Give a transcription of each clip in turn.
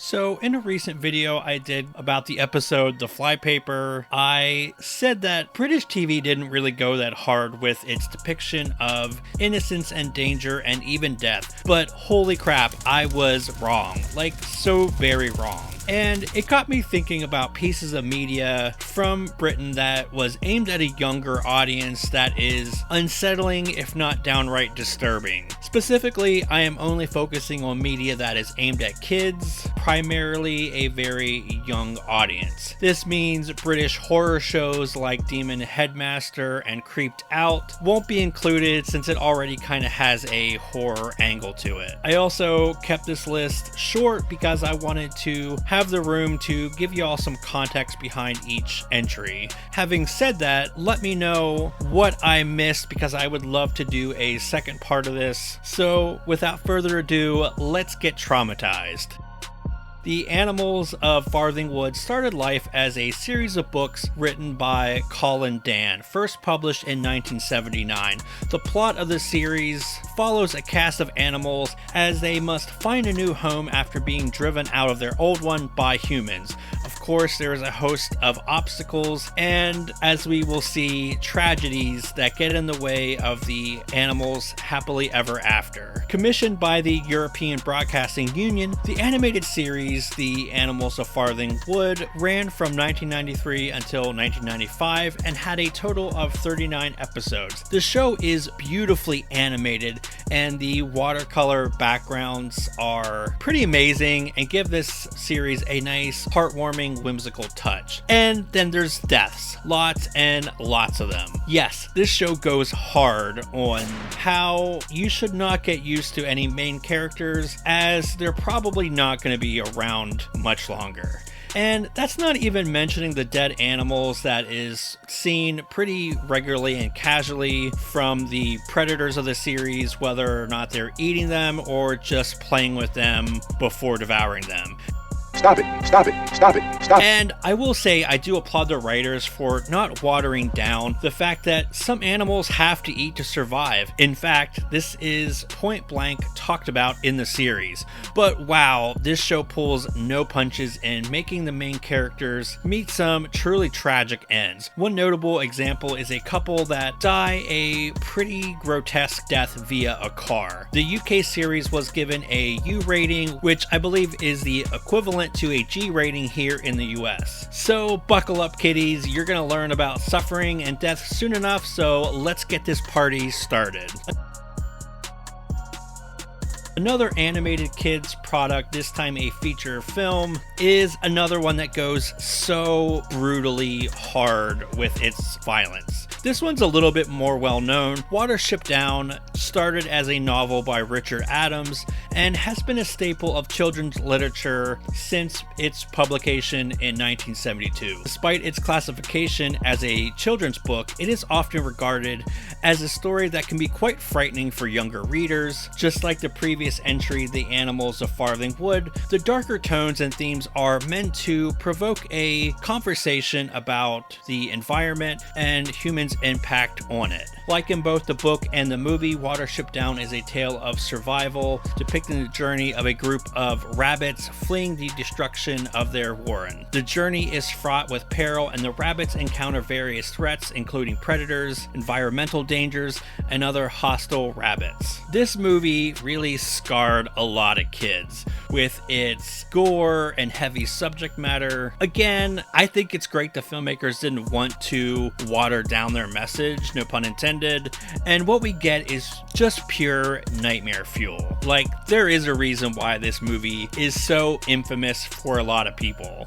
So in a recent video I did about the episode The Flypaper, I said that British TV didn't really go that hard with its depiction of innocence and danger and even death, but holy crap, I was wrong, like so very wrong. And it got me thinking about pieces of media from Britain that was aimed at a younger audience that is unsettling, if not downright disturbing. Specifically, I am only focusing on media that is aimed at kids, primarily a very young audience. This means British horror shows like Demon Headmaster and Creeped Out won't be included since it already kind of has a horror angle to it. I also kept this list short because I wanted to have the room to give y'all some context behind each entry. Having said that, let me know what I missed because I would love to do a second part of this. So without further ado, let's get traumatized. The Animals of Farthing Wood started life as a series of books written by Colin Dan, first published in 1979. The plot of the series follows a cast of animals as they must find a new home after being driven out of their old one by humans. Of course, there is a host of obstacles and, as we will see, tragedies that get in the way of the animals' happily ever after. Commissioned by the European Broadcasting Union, the animated series The Animals of Farthing Wood ran from 1993 until 1995 and had a total of 39 episodes. The show is beautifully animated and the watercolor backgrounds are pretty amazing and give this series a nice, heartwarming, whimsical touch. And then there's deaths, lots and lots of them. Yes, this show goes hard on how you should not get used to any main characters as they're probably not going to be around much longer. And that's not even mentioning the dead animals that is seen pretty regularly and casually from the predators of the series, whether or not they're eating them or just playing with them before devouring them. Stop it, stop it, stop it, stop it. And I will say I do applaud the writers for not watering down the fact that some animals have to eat to survive. In fact, this is point blank talked about in the series. But wow, this show pulls no punches in making the main characters meet some truly tragic ends. One notable example is a couple that die a pretty grotesque death via a car. The UK series was given a U rating, which I believe is the equivalent to a G rating here in the US. So buckle up kiddies, you're gonna learn about suffering and death soon enough, so let's get this party started. Another animated kids product, this time a feature film, is another one that goes so brutally hard with its violence. This one's a little bit more well known. Watership Down started as a novel by Richard Adams and has been a staple of children's literature since its publication in 1972. Despite its classification as a children's book, it is often regarded as a story that can be quite frightening for younger readers. Just like the previous entry, The Animals of Farthing Wood, the darker tones and themes are meant to provoke a conversation about the environment and humans' impact on it. Like in both the book and the movie, Watership Down is a tale of survival, depicting the journey of a group of rabbits fleeing the destruction of their warren. The journey is fraught with peril, and the rabbits encounter various threats, including predators, environmental dangers, and other hostile rabbits. This movie really scarred a lot of kids with its gore and heavy subject matter. Again, I think it's great the filmmakers didn't want to water down their message, no pun intended, and what we get is just pure nightmare fuel. Like, there is a reason why this movie is so infamous for a lot of people.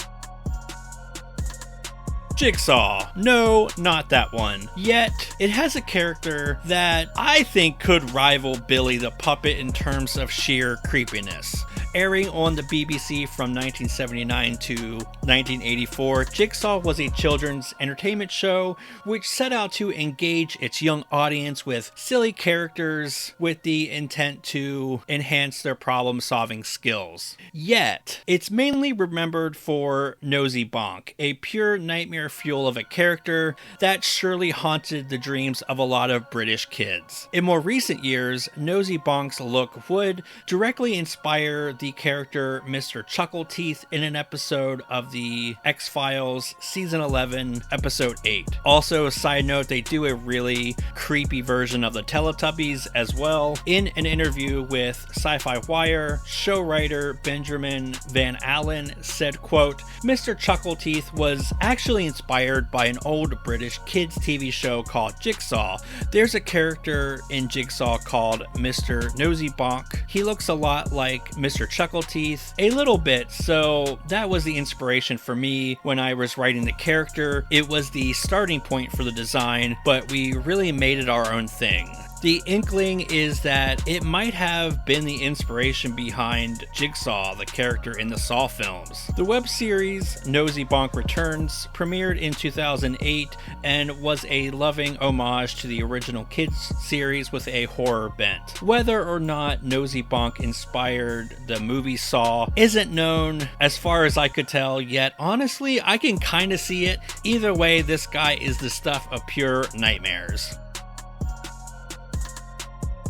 Jigsaw. No, not that one. Yet, it has a character that I think could rival Billy the Puppet in terms of sheer creepiness. Airing on the BBC from 1979 to 1984, Jigsaw was a children's entertainment show which set out to engage its young audience with silly characters with the intent to enhance their problem-solving skills. Yet, it's mainly remembered for Noseybonk, a pure nightmare fuel of a character that surely haunted the dreams of a lot of British kids. In more recent years, Noseybonk's look would directly inspire the character Mr. Chuckleteeth in an episode of the X-Files Season 11, Episode 8. Also, side note, they do a really creepy version of the Teletubbies as well. In an interview with Sci-Fi Wire, show writer Benjamin Van Allen said, quote, Mr. Chuckleteeth was actually inspired by an old British kids TV show called Jigsaw. There's a character in Jigsaw called Mr. Noseybonk. He looks a lot like Mr. Chuckleteeth, a little bit, so that was the inspiration for me when I was writing the character. It was the starting point for the design, but we really made it our own thing. The inkling is that it might have been the inspiration behind Jigsaw, the character in the Saw films. The web series Noseybonk Returns premiered in 2008 and was a loving homage to the original kids series with a horror bent. Whether or not Noseybonk inspired the movie Saw isn't known as far as I could tell, yet honestly I can kinda see it. Either way, this guy is the stuff of pure nightmares.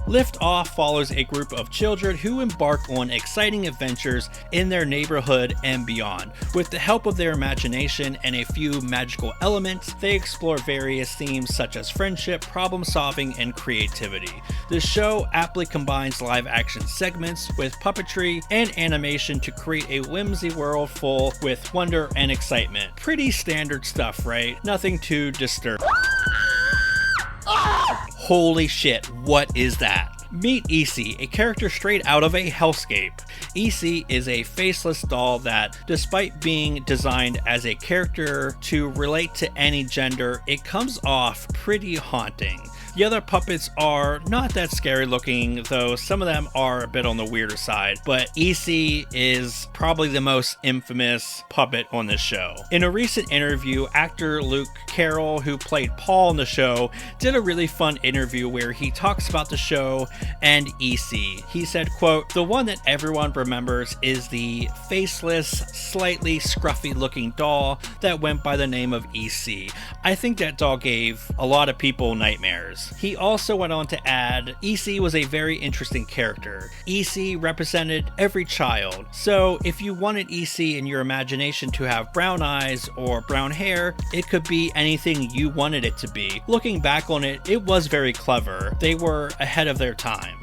Liftoff follows a group of children who embark on exciting adventures in their neighborhood and beyond. With the help of their imagination and a few magical elements, they explore various themes such as friendship, problem solving, and creativity. The show aptly combines live action segments with puppetry and animation to create a whimsy world full with wonder and excitement. Pretty standard stuff, right? Nothing too disturbing. Holy shit, what is that? Meet Eerie, a character straight out of a hellscape. Eerie is a faceless doll that, despite being designed as a character to relate to any gender, it comes off pretty haunting. The other puppets are not that scary looking, though some of them are a bit on the weirder side, but Eerie is probably the most infamous puppet on this show. In a recent interview, actor Luke Carroll, who played Paul in the show, did a really fun interview where he talks about the show and Eerie. He said, quote, "The one that everyone remembers is the faceless, slightly scruffy looking doll that went by the name of Eerie. I think that doll gave a lot of people nightmares." He also went on to add, Eerie was a very interesting character. Eerie represented every child. So if you wanted Eerie in your imagination to have brown eyes or brown hair, it could be anything you wanted it to be. Looking back on it, it was very clever. They were ahead of their time.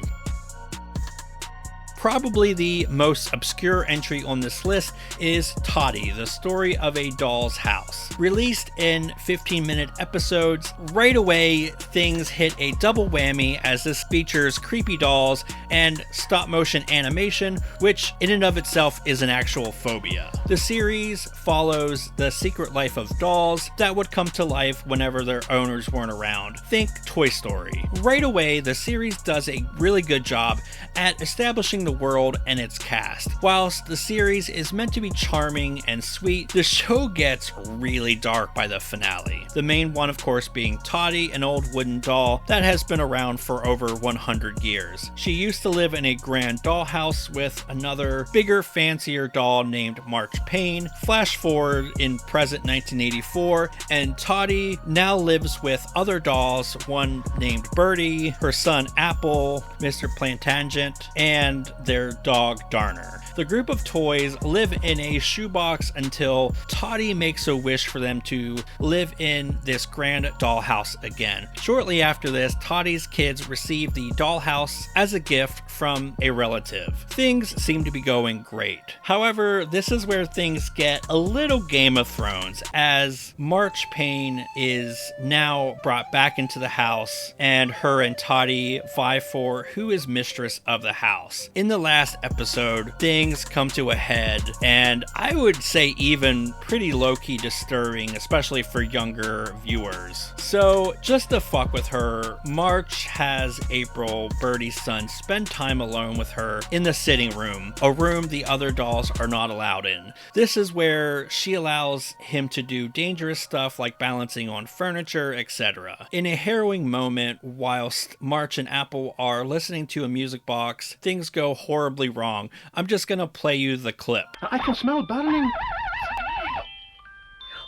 Probably the most obscure entry on this list is Totty, the story of a doll's house. Released in 15-minute episodes, right away things hit a double whammy as this features creepy dolls and stop-motion animation, which in and of itself is an actual phobia. The series follows the secret life of dolls that would come to life whenever their owners weren't around. Think Toy Story. Right away, the series does a really good job at establishing the world and its cast. Whilst the series is meant to be charming and sweet, the show gets really dark by the finale. The main one, of course, being Totty, an old wooden doll that has been around for over 100 years. She used to live in a grand dollhouse with another, bigger, fancier doll named March Payne. Flash forward in present 1984, and Totty now lives with other dolls, one named Birdie, her son Apple, Mr. Plantangent, and their dog Darner. The group of toys live in a shoebox until Totty makes a wish for them to live in this grand dollhouse again. Shortly after this, Totty's kids receive the dollhouse as a gift from a relative. Things seem to be going great. However, this is where things get a little Game of Thrones, as March Payne is now brought back into the house, and her and Totty vie for who is mistress of the house. In the last episode, things come to a head, and I would say even pretty low-key disturbing, especially for younger viewers. So, just to fuck with her, March has April, Birdie's son, spend time alone with her in the sitting room, a room the other dolls are not allowed in. This is where she allows him to do dangerous stuff like balancing on furniture, etc. In a harrowing moment, whilst March and Apple are listening to a music box, things go horribly wrong. I'm just gonna play you the clip. I can smell burning.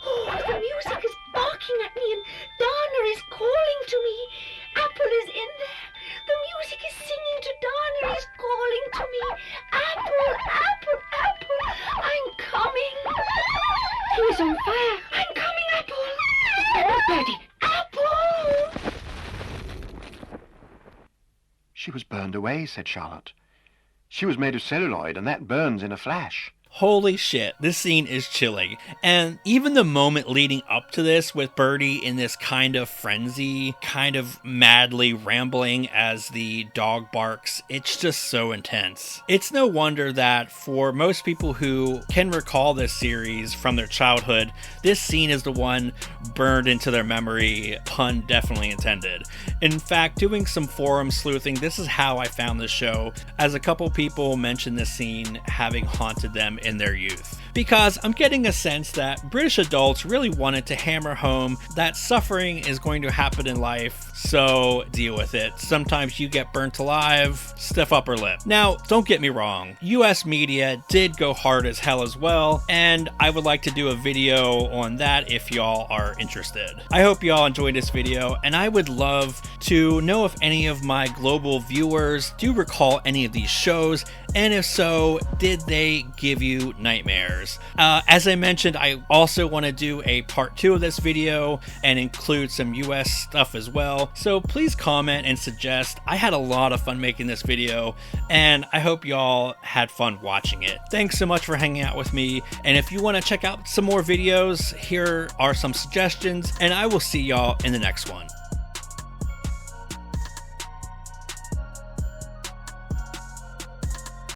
Oh, the music is barking at me and Dana is calling to me. Apple is in there. The music is singing to Dana, is calling to me. Apple, She was burned away, said Charlotte. She was made of celluloid, and that burns in a flash. Holy shit, this scene is chilling. And even the moment leading up to this with Birdie in this kind of frenzy, kind of madly rambling as the dog barks, it's just so intense. It's no wonder that for most people who can recall this series from their childhood, this scene is the one burned into their memory, pun definitely intended. In fact, doing some forum sleuthing, this is how I found this show, as a couple people mentioned this scene having haunted them in their youth. Because I'm getting a sense that British adults really wanted to hammer home that suffering is going to happen in life, so deal with it. Sometimes you get burnt alive, stiff upper lip. Now, don't get me wrong, US media did go hard as hell as well, and I would like to do a video on that if y'all are interested. I hope y'all enjoyed this video, and I would love to know if any of my global viewers do recall any of these shows, and if so, did they give you nightmares? As I mentioned, I also want to do a part 2 of this video and include some US stuff as well, so please comment and suggest. I had a lot of fun making this video, and I hope y'all had fun watching it. Thanks so much for hanging out with me, and if you want to check out some more videos, here are some suggestions, and I will see y'all in the next one.